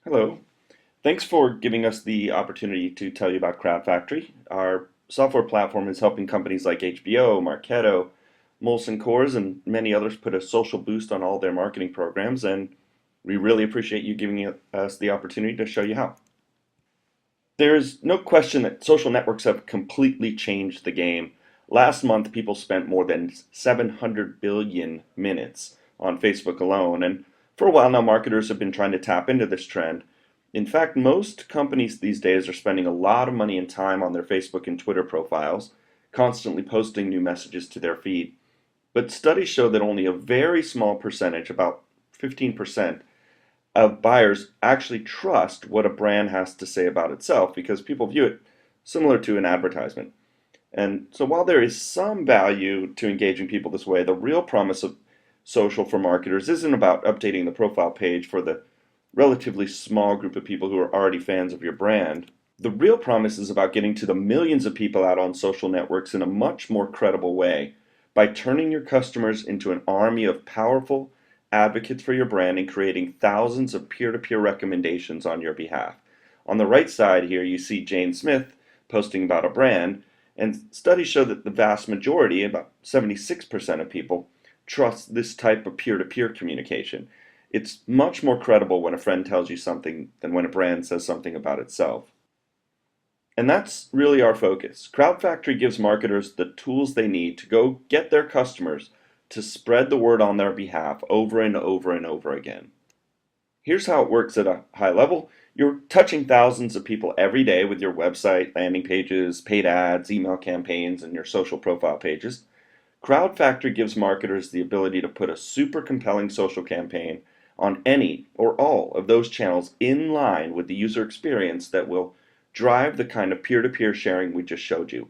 Hello. Thanks for giving us the opportunity to tell you about CrowdFactory. Our software platform is helping companies like HBO, Marketo, Molson Coors, and many others put a social boost on all their marketing programs, and we really appreciate you giving us the opportunity to show you how. There's no question that social networks have completely changed the game. Last month, people spent more than 700 billion minutes on Facebook alone, and for a while now, marketers have been trying to tap into this trend. In fact, most companies these days are spending a lot of money and time on their Facebook and Twitter profiles, constantly posting new messages to their feed. But studies show that only a very small percentage, about 15%, of buyers actually trust what a brand has to say about itself because people view it similar to an advertisement. And so while there is some value to engaging people this way, the real promise of social for marketers isn't about updating the profile page for the relatively small group of people who are already fans of your brand. The real promise is about getting to the millions of people out on social networks in a much more credible way by turning your customers into an army of powerful advocates for your brand and creating thousands of peer-to-peer recommendations on your behalf. On the right side here, you see Jane Smith posting about a brand, and studies show that the vast majority, about 76% of people, trust this type of peer-to-peer communication. It's much more credible when a friend tells you something than when a brand says something about itself. And that's really our focus. CrowdFactory gives marketers the tools they need to go get their customers to spread the word on their behalf over and over and over again. Here's how it works at a high level. You're touching thousands of people every day with your website, landing pages, paid ads, email campaigns, and your social profile pages. CrowdFactory gives marketers the ability to put a super compelling social campaign on any or all of those channels in line with the user experience that will drive the kind of peer-to-peer sharing we just showed you.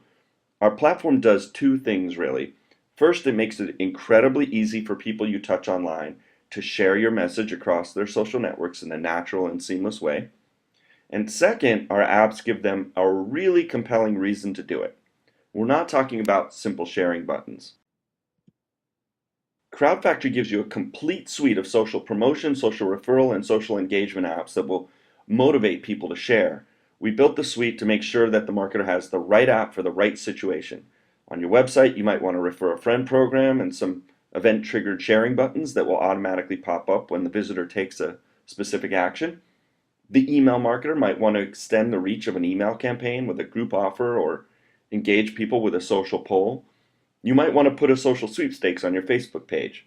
Our platform does two things really. First, it makes it incredibly easy for people you touch online to share your message across their social networks in a natural and seamless way. And second, our apps give them a really compelling reason to do it. We're not talking about simple sharing buttons. CrowdFactory gives you a complete suite of social promotion, social referral, and social engagement apps that will motivate people to share. We built the suite to make sure that the marketer has the right app for the right situation. On your website, you might want to refer a friend program and some event-triggered sharing buttons that will automatically pop up when the visitor takes a specific action. The email marketer might want to extend the reach of an email campaign with a group offer or engage people with a social poll. You might want to put a social sweepstakes on your Facebook page.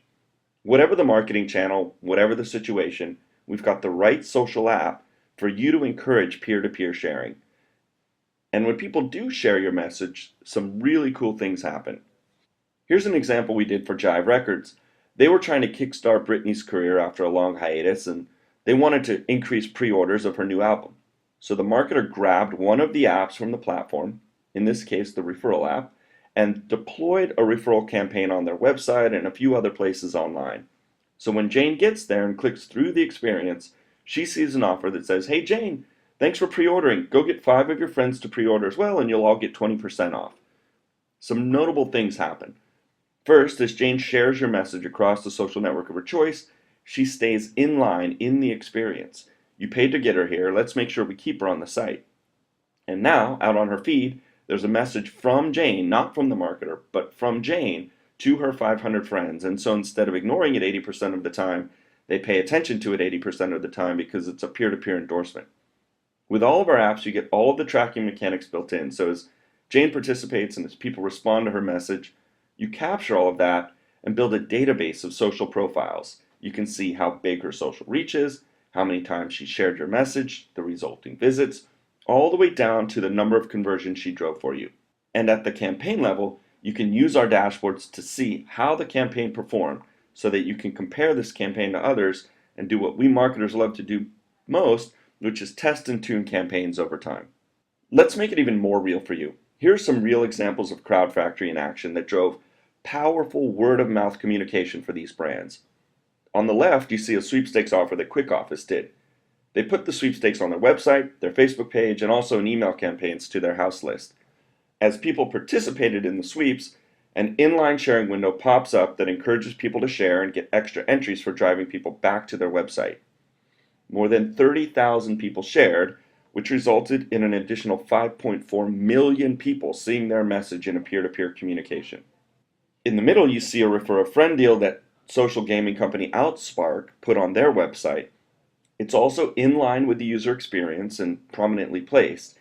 Whatever the marketing channel, whatever the situation, we've got the right social app for you to encourage peer-to-peer sharing. And when people do share your message, some really cool things happen. Here's an example we did for Jive Records. They were trying to kickstart Britney's career after a long hiatus, and they wanted to increase pre-orders of her new album. So the marketer grabbed one of the apps from the platform, in this case the referral app, and deployed a referral campaign on their website and a few other places online. So when Jane gets there and clicks through the experience, she sees an offer that says, "Hey Jane, thanks for pre-ordering. Go get 5 of your friends to pre-order as well and you'll all get 20% off." Some notable things happen. First, as Jane shares your message across the social network of her choice, she stays in line in the experience. You paid to get her here, let's make sure we keep her on the site. And now, out on her feed, there's a message from Jane, not from the marketer, but from Jane to her 500 friends. And so instead of ignoring it 80% of the time, they pay attention to it 80% of the time because it's a peer-to-peer endorsement. With all of our apps, you get all of the tracking mechanics built in. So as Jane participates and as people respond to her message, you capture all of that and build a database of social profiles. You can see how big her social reach is, how many times she shared your message, the resulting visits, all the way down to the number of conversions she drove for you. And at the campaign level, you can use our dashboards to see how the campaign performed so that you can compare this campaign to others and do what we marketers love to do most, which is test and tune campaigns over time. Let's make it even more real for you. Here are some real examples of CrowdFactory in action that drove powerful word-of-mouth communication for these brands. On the left, you see a sweepstakes offer that Quick Office did. They put the sweepstakes on their website, their Facebook page, and also in email campaigns to their house list. As people participated in the sweeps, an inline sharing window pops up that encourages people to share and get extra entries for driving people back to their website. More than 30,000 people shared, which resulted in an additional 5.4 million people seeing their message in a peer-to-peer communication. In the middle, you see a refer a friend deal that social gaming company Outspark put on their website. It's also in line with the user experience and prominently placed,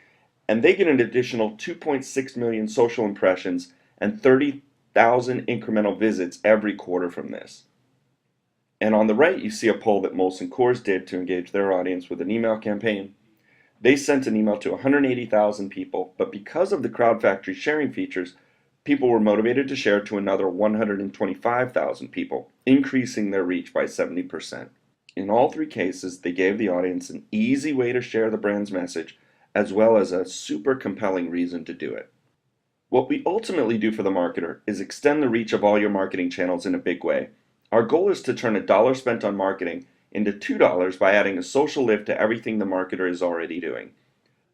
and they get an additional 2.6 million social impressions and 30,000 incremental visits every quarter from this. And on the right, you see a poll that Molson Coors did to engage their audience with an email campaign. They sent an email to 180,000 people, but because of the CrowdFactory sharing features, people were motivated to share to another 125,000 people, increasing their reach by 70%. In all three cases, they gave the audience an easy way to share the brand's message, as well as a super compelling reason to do it. What we ultimately do for the marketer is extend the reach of all your marketing channels in a big way. Our goal is to turn $1 spent on marketing into $2 by adding a social lift to everything the marketer is already doing.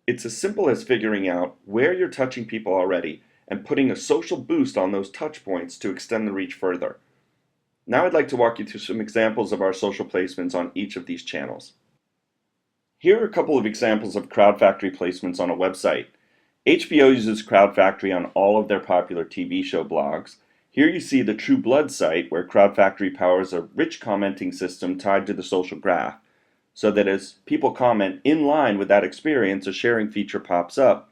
It's as simple as figuring out where you're touching people already and putting a social boost on those touch points to extend the reach further. Now I'd like to walk you through some examples of our social placements on each of these channels. Here are a couple of examples of CrowdFactory placements on a website. HBO uses CrowdFactory on all of their popular TV show blogs. Here you see the True Blood site, where CrowdFactory powers a rich commenting system tied to the social graph, so that as people comment in line with that experience, a sharing feature pops up.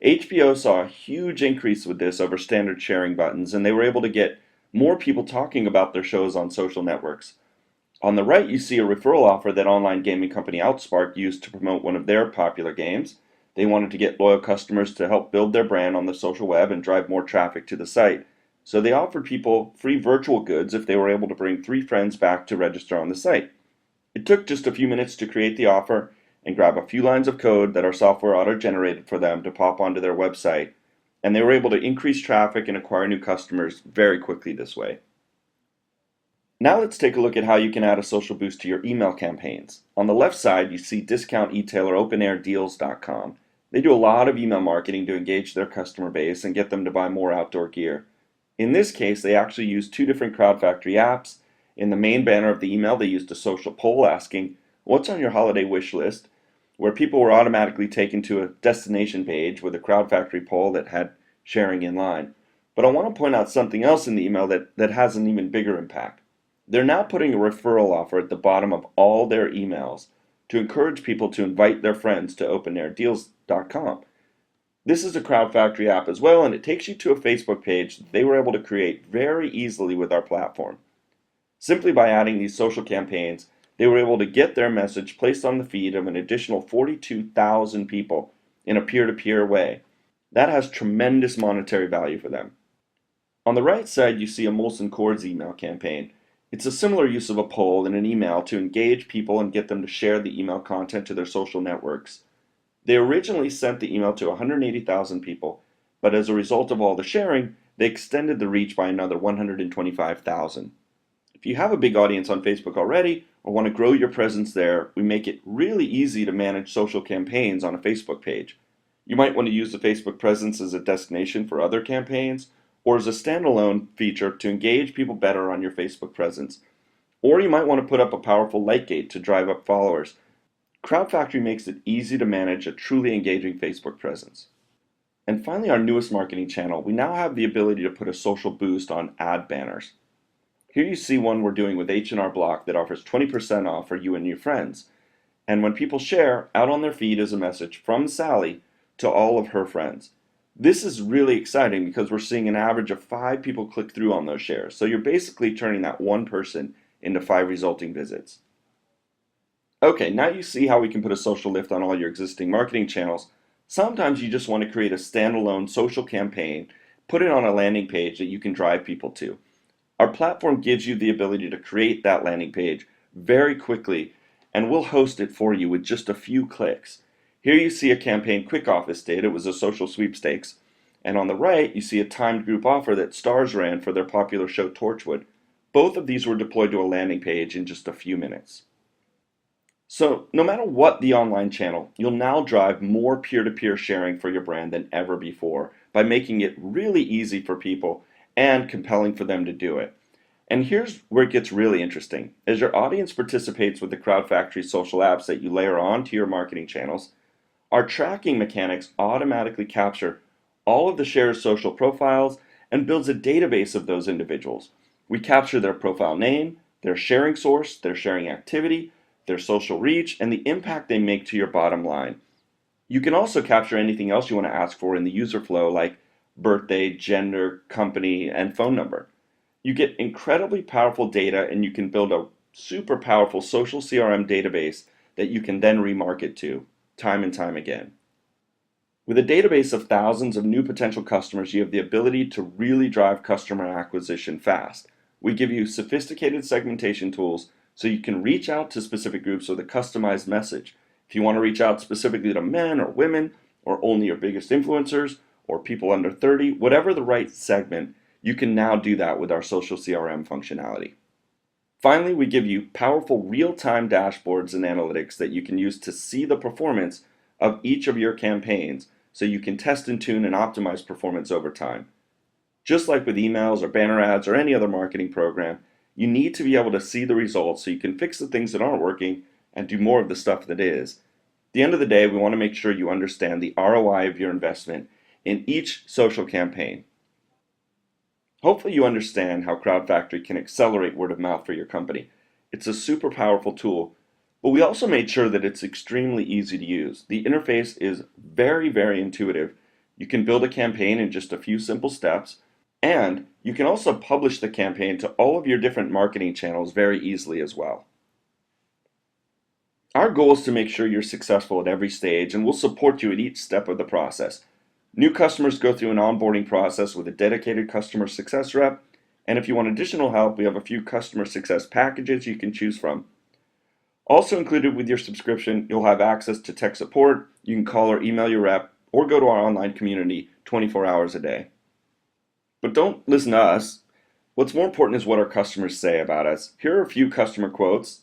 HBO saw a huge increase with this over standard sharing buttons, and they were able to get more people talking about their shows on social networks. On the right, you see a referral offer that online gaming company Outspark used to promote one of their popular games. They wanted to get loyal customers to help build their brand on the social web and drive more traffic to the site. So they offered people free virtual goods if they were able to bring 3 friends back to register on the site. It took just a few minutes to create the offer and grab a few lines of code that our software auto-generated for them to pop onto their website, and they were able to increase traffic and acquire new customers very quickly this way. Now let's take a look at how you can add a social boost to your email campaigns. On the left side, you see discount e-tailer openairdeals.com. They do a lot of email marketing to engage their customer base and get them to buy more outdoor gear. In this case, they actually used 2 different CrowdFactory apps. In the main banner of the email, they used a social poll asking, "What's on your holiday wish list?" where people were automatically taken to a destination page with a CrowdFactory poll that had sharing in line. But I want to point out something else in the email that has an even bigger impact. They're now putting a referral offer at the bottom of all their emails to encourage people to invite their friends to openairdeals.com. This is a CrowdFactory app as well, and it takes you to a Facebook page that they were able to create very easily with our platform. Simply by adding these social campaigns, they were able to get their message placed on the feed of an additional 42,000 people in a peer-to-peer way. That has tremendous monetary value for them. On the right side, you see a Molson Coors email campaign. It's a similar use of a poll in an email to engage people and get them to share the email content to their social networks. They originally sent the email to 180,000 people, but as a result of all the sharing, they extended the reach by another 125,000. If you have a big audience on Facebook already or want to grow your presence there, we make it really easy to manage social campaigns on a Facebook page. You might want to use the Facebook presence as a destination for other campaigns or as a standalone feature to engage people better on your Facebook presence. Or you might want to put up a powerful like gate to drive up followers. CrowdFactory makes it easy to manage a truly engaging Facebook presence. And finally, our newest marketing channel, we now have the ability to put a social boost on ad banners. Here you see one we're doing with H&R Block that offers 20% off for you and your friends. And when people share, out on their feed is a message from Sally to all of her friends. This is really exciting because we're seeing an average of 5 people click through on those shares. So you're basically turning that one person into 5 resulting visits. Okay, now you see how we can put a social lift on all your existing marketing channels. Sometimes you just want to create a standalone social campaign, put it on a landing page that you can drive people to. Our platform gives you the ability to create that landing page very quickly, and we'll host it for you with just a few clicks. Here you see a campaign quick office date. It was a social sweepstakes. And on the right, you see a timed group offer that Stars ran for their popular show Torchwood. Both of these were deployed to a landing page in just a few minutes. So no matter what the online channel, you'll now drive more peer-to-peer sharing for your brand than ever before by making it really easy for people and compelling for them to do it. And here's where it gets really interesting. As your audience participates with the CrowdFactory social apps that you layer onto your marketing channels, our tracking mechanics automatically capture all of the sharers' social profiles and builds a database of those individuals. We capture their profile name, their sharing source, their sharing activity, their social reach, and the impact they make to your bottom line. You can also capture anything else you want to ask for in the user flow, like birthday, gender, company, and phone number. You get incredibly powerful data, and you can build a super powerful social CRM database that you can then remarket to time and time again. With a database of thousands of new potential customers, you have the ability to really drive customer acquisition fast. We give you sophisticated segmentation tools so you can reach out to specific groups with a customized message. If you want to reach out specifically to men or women, or only your biggest influencers, or people under 30, whatever the right segment, you can now do that with our social CRM functionality. Finally, we give you powerful real-time dashboards and analytics that you can use to see the performance of each of your campaigns so you can test and tune and optimize performance over time. Just like with emails or banner ads or any other marketing program, you need to be able to see the results so you can fix the things that aren't working and do more of the stuff that is. At the end of the day, we want to make sure you understand the ROI of your investment in each social campaign. Hopefully you understand how CrowdFactory can accelerate word of mouth for your company. It's a super powerful tool, but we also made sure that it's extremely easy to use. The interface is very, very intuitive. You can build a campaign in just a few simple steps, and you can also publish the campaign to all of your different marketing channels very easily as well. Our goal is to make sure you're successful at every stage, and we'll support you at each step of the process. New customers go through an onboarding process with a dedicated customer success rep, and if you want additional help, we have a few customer success packages you can choose from. Also included with your subscription, you'll have access to tech support. You can call or email your rep, or go to our online community 24 hours a day. But don't listen to us. What's more important is what our customers say about us. Here are a few customer quotes.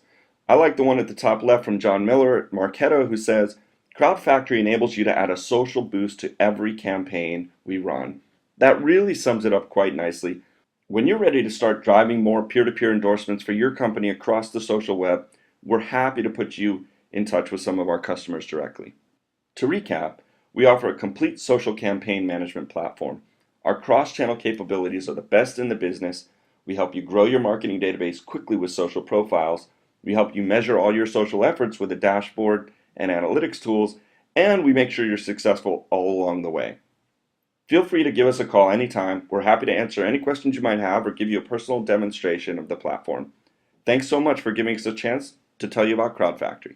I like the one at the top left from John Miller at Marketo, who says, CrowdFactory enables you to add a social boost to every campaign we run. That really sums it up quite nicely. When you're ready to start driving more peer-to-peer endorsements for your company across the social web, we're happy to put you in touch with some of our customers directly. To recap, we offer a complete social campaign management platform. Our cross-channel capabilities are the best in the business. We help you grow your marketing database quickly with social profiles. We help you measure all your social efforts with a dashboard and analytics tools, and we make sure you're successful all along the way. Feel free to give us a call anytime. We're happy to answer any questions you might have or give you a personal demonstration of the platform. Thanks so much for giving us a chance to tell you about CrowdFactory.